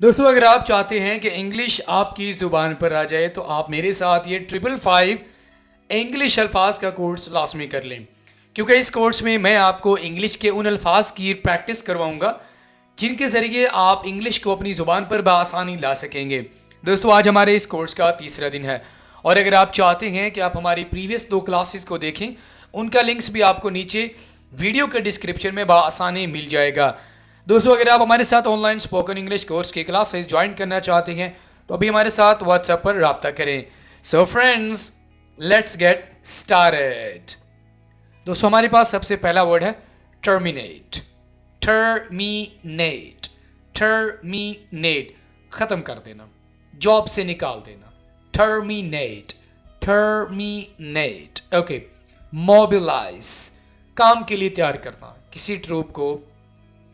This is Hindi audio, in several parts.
दोस्तों, अगर आप चाहते हैं कि इंग्लिश आपकी ज़ुबान पर आ जाए तो आप मेरे साथ ये 555 इंग्लिश अल्फाज का कोर्स लाजमी कर लें, क्योंकि इस कोर्स में मैं आपको इंग्लिश के उन अल्फाज की प्रैक्टिस करवाऊंगा जिनके ज़रिए आप इंग्लिश को अपनी ज़ुबान पर बआसानी ला सकेंगे। दोस्तों, आज हमारे इस कोर्स का तीसरा दिन है और अगर आप चाहते हैं कि आप हमारी प्रीवियस 2 क्लासेस को देखें, उनका लिंक्स भी आपको नीचे वीडियो के डिस्क्रिप्शन में बआसानी मिल जाएगा। दोस्तों, अगर आप हमारे साथ ऑनलाइन स्पोकन इंग्लिश कोर्स की क्लासेस ज्वाइन करना चाहते हैं तो अभी हमारे साथ व्हाट्सएप पर रब्ता करें। So friends, let's get started. दोस्तों, हमारे पास सबसे पहला वर्ड है टर्मिनेट। टर्मिनेट, टर्मिनेट, खत्म कर देना, जॉब से निकाल देना। Terminate, terminate. ओके। मोबिलाइज, काम के लिए तैयार करना,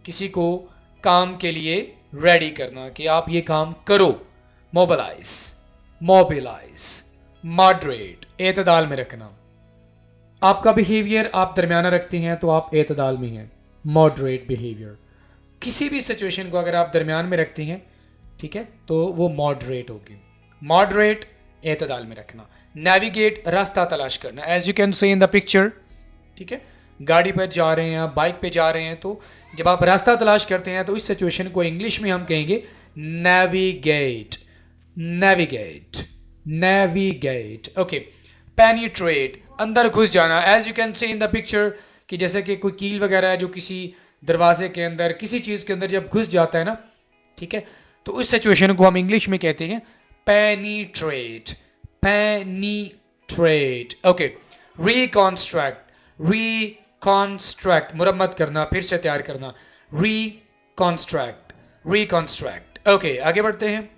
किसी को काम के लिए रेडी करना कि आप ये काम करो। Mobilise, mobilise. मॉडरेट, एतदाल में रखना। आपका बिहेवियर आप दरमियाना रखते हैं तो आप एतदाल में हैं। मॉडरेट बिहेवियर, किसी भी सिचुएशन को अगर आप दरमियान में रखते हैं, ठीक है, तो वो मॉडरेट होगी। मॉडरेट, एतदाल में रखना। नेविगेट, रास्ता तलाश करना। As you can see in the picture, ठीक है, गाड़ी पर जा रहे हैं, बाइक पे जा रहे हैं, तो जब आप रास्ता तलाश करते हैं तो इस सिचुएशन को इंग्लिश में हम कहेंगे navigate. Navigate, navigate. Okay. Penetrate, अंदर घुस जाना। As you can see in the picture कि जैसे कि कोई कील वगैरह है जो किसी दरवाजे के अंदर, किसी चीज़ के अंदर जब घुस जाता है ना, ठीक है, तो उस सिचुएशन को हम इंग्लिश में कहते हैं पेनिट्रेट। पेनिट्रेट। ओके। रिकॉन्स्ट्रक्ट, रिकॉन्स्ट्रक्ट, मुरम्मत करना, फिर से तैयार करना। रिकॉन्स्ट्रक्ट, रिकॉन्स्ट्रक्ट। ओके, आगे बढ़ते हैं।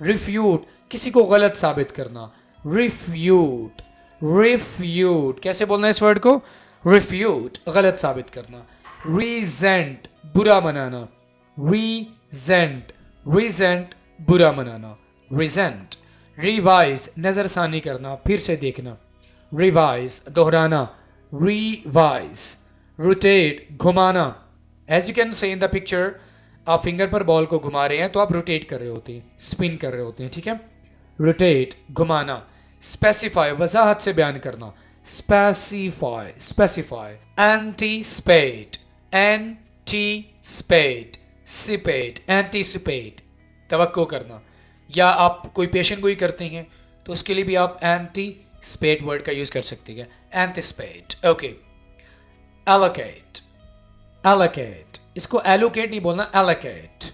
रिफ्यूट, किसी को गलत साबित करना। रिफ्यूट, रिफ्यूट, कैसे बोलना है इस वर्ड को? रिफ्यूट, गलत साबित करना। रीजेंट, बुरा मनाना। रीजेंट, रीजेंट, बुरा मनाना। रीजेंट। रिवाइज, नजरसानी करना, फिर से देखना। रिवाइज, दोहराना। रिवाइज। रोटेट, घुमाना। As you can see in the picture, आप फिंगर पर बॉल को घुमा रहे हैं तो आप रोटेट कर रहे होते हैं, स्पिन कर रहे होते हैं, ठीक है। रोटेट, घुमाना। स्पेसिफाई, वजाहत से बयान करना। Specify, specify. एंटीसिपेट, एंटीसिपेट, सिपेट, एंटीसिपेट, तवक्को करना। या आप कोई पेशेंट गोई करते हैं तो उसके लिए भी आप एंटीसिपेट वर्ड का यूज कर सकते हैं। एंटीसिपेट। ओके। एलोकेट, एलोकेट, इसको एलोकेट नहीं बोलना, एलोकेट।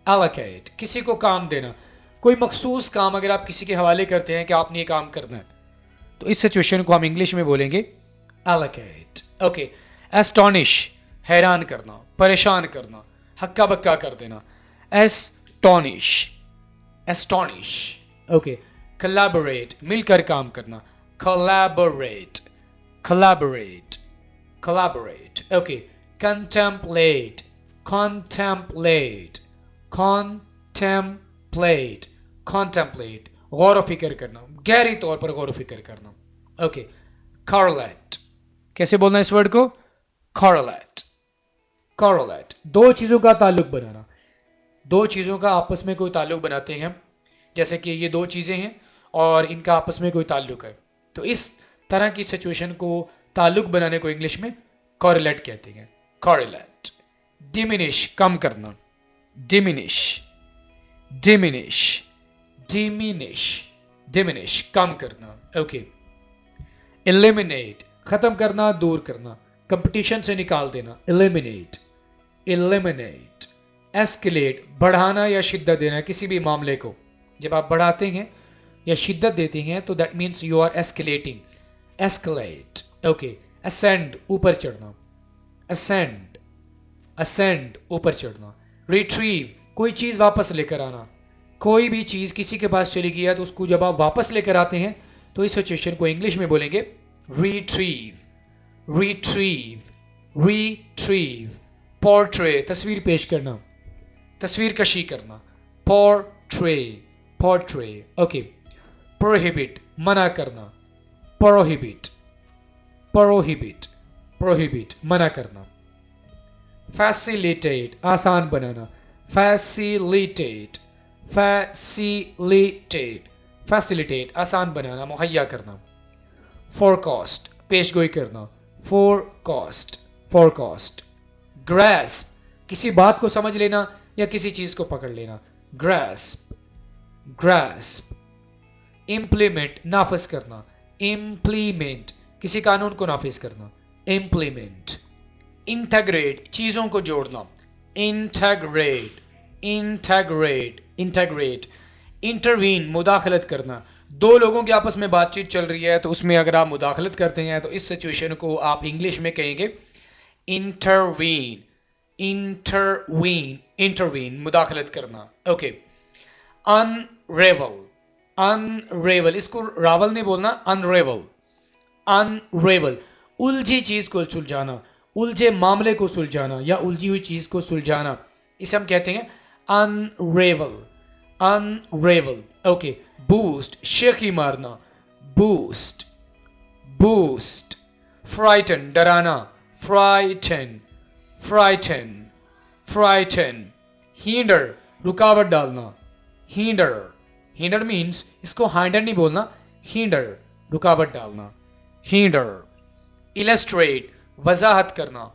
एलोकेट, किसी को काम देना। कोई मखसूस काम अगर आप किसी के हवाले करते हैं कि आपने ये काम करना है, तो इस सिचुएशन को हम इंग्लिश में बोलेंगे एलोकेट। ओके। एस्टॉनिश, हैरान करना, परेशान करना, हक्का बक्का कर देना। Astonish, astonish. ओके। कोलैबोरेट, मिलकर काम करना। Collaborate, collaborate, collaborate. Okay. Contemplate, contemplate, contemplate, contemplate, गौर फिक्र करना, गहरी तौर पर गौर फिक्र करना। ओके। कॉरलेट, कैसे बोलना इस वर्ड को? कॉरलेट, कॉरलेट, दो चीज़ों का ताल्लुक बनाना। दो चीज़ों का आपस में कोई ताल्लुक बनाते हैं, जैसे कि ये दो चीज़ें हैं और इनका आपस में कोई ताल्लुक है, तो इस तरह की सिचुएशन को ताल्लुक बनाने को इंग्लिश में कॉरलेट कहते हैं। कॉरलेट। डिमिनिश, कम करना। डिमिनिश, डिमिनिश, डिमिनिश, डिमिनिश, कम करना। ओके। एलिमिनेट, खत्म करना, दूर करना, कंपटीशन से निकाल देना। Eliminate, eliminate. एस्केलेट, बढ़ाना या शिद्दत देना किसी भी मामले को। जब आप बढ़ाते हैं या शिद्दत देते हैं तो that means you are escalating. Escalate. Okay. Ascend, ऊपर चढ़ना। असेंड, असेंड, ऊपर चढ़ना। रिट्रीव, कोई चीज़ वापस लेकर आना। कोई भी चीज़ किसी के पास चली गई है तो उसको जब आप वापस लेकर आते हैं तो इस सिचुएशन को इंग्लिश में बोलेंगे रिट्रीव, रिट्रीव, रिट्रीव। पोर्ट्रे, तस्वीर पेश करना, तस्वीर कशी करना। Portray, portray. ओके। प्रोहिबिट, मना करना। प्रोहिबिट, प्रोहिबिट, प्रोहिबिट, मना करना। फैसिलिटेट, आसान बनाना। facilitate, facilitate, facilitate आसान बनाना, मुहैया करना. forecast पेशगोई करना, forecast, forecast. grasp किसी बात को समझ लेना या किसी चीज को पकड़ लेना, grasp, grasp. implement नाफिज करना, implement किसी कानून को नाफिज करना, implement. integrate चीजों को जोड़ना, integrate, integrate, integrate. intervene मुदाखलत करना, दो लोगों की आपस में बातचीत चल रही है तो उसमें अगर आप मुदाखलत करते हैं तो इस सिचुएशन को आप इंग्लिश में कहेंगे intervene, intervene, intervene मुदाखलत करना. ओके. unravel, unravel इसको रावल नहीं बोलना, unravel, unravel उलझी चीज को सुलझाना, उलझे मामले को सुलझाना या उलझी हुई चीज को सुलझाना, इसे हम कहते हैं unravel, unravel. ओके. boost शेखी मारना, boost, boost. frighten डराना, frighten, frighten, frighten. hinder रुकावट डालना, hinder, hinder means इसको hinder नहीं बोलना, hinder रुकावट डालना, hinder. illustrate वजाहत करना,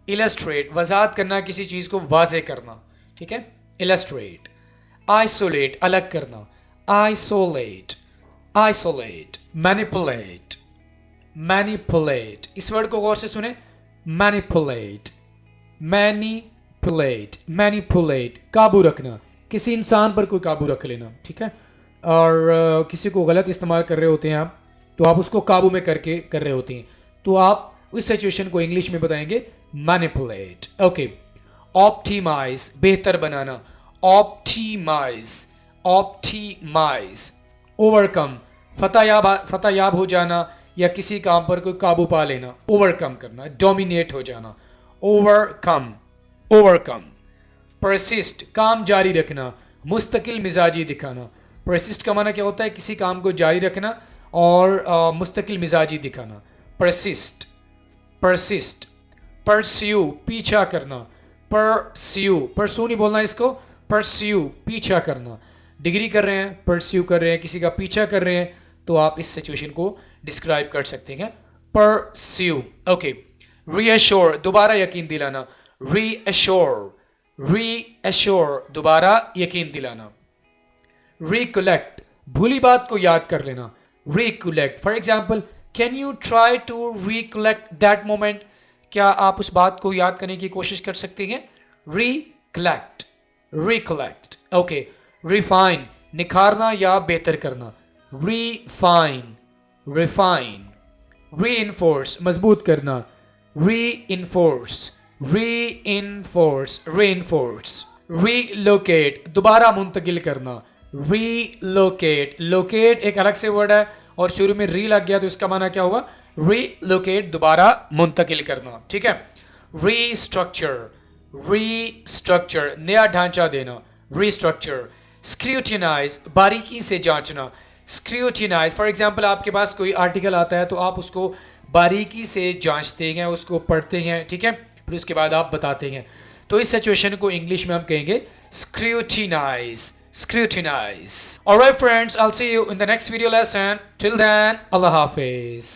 illustrate वजाहत करना, किसी चीज को वाजे करना, ठीक है. illustrate. isolate अलग करना, isolate, isolate. manipulate, manipulate इस वर्ड को गौर से सुने, manipulate, manipulate, manipulate काबू रखना, किसी इंसान पर कोई काबू रख लेना, ठीक है. और किसी को गलत इस्तेमाल कर रहे होते हैं आप, तो आप उसको काबू में करके कर रहे होते हैं, तो आप उस सिचुएशन को इंग्लिश में बताएंगे मैनिपुलेट. ओके. ऑप्टिमाइज बेहतर बनाना, ऑप्टिमाइज, ऑप्टिमाइज. ओवरकम फतहयाब हो जाना या किसी काम पर कोई काबू पा लेना, ओवरकम करना, डोमिनेट हो जाना, ओवरकम, ओवरकम. परसिस्ट काम जारी रखना, मुस्तकिल मिजाजी दिखाना. परसिस्ट का माना क्या होता है, किसी काम को जारी रखना और मुस्तकिल मिजाजी दिखाना, परसिस्ट, परसिस्ट. परस्यू पीछा करना, परस्यू, परसू नहीं बोलना इसको, परस्यू पीछा करना. डिग्री कर रहे हैं, परस्यू कर रहे हैं, किसी का पीछा कर रहे हैं, तो आप इस सिचुएशन को डिस्क्राइब कर सकते हैं, परस्यू. ओके. रीअश्योर दोबारा यकीन दिलाना, रीअश्योर, रीअश्योर दोबारा यकीन दिलाना. रिकलेक्ट भूली बात को याद कर लेना, recollect. For example, can you try to recollect that moment, क्या आप उस बात को याद करने की कोशिश कर सकते हैं, रिकलेक्ट, रिकलेक्ट. ओके. रिफाइन निखारना या बेहतर करना, रिफाइन, रिफाइन. रीइंफोर्स मजबूत करना, रीइंफोर्स, रीइंफोर्स, रीइंफोर्स. रीलोकेट दोबारा मुंतकिल करना, रीलोकेट. लोकेट एक अलग से वर्ड है और शुरू में री लग गया तो इसका माना क्या हुआ, रीलोकेट दोबारा मुंतकिल करना, ठीक है. रीस्ट्रक्चर, रीस्ट्रक्चर नया ढांचा देना, रीस्ट्रक्चर. स्क्रूटिनाइज बारीकी से जांचना, स्क्रूटिनाइज. फॉर एग्जांपल, आपके पास कोई आर्टिकल आता है तो आप उसको बारीकी से जांचते हैं, उसको पढ़ते हैं, ठीक है, फिर उसके बाद आप बताते हैं. तो इस सिचुएशन को इंग्लिश में हम कहेंगे scrutinize, scrutinize. Alright friends, I'll see you in the next video lesson. Till then, Allah Hafiz.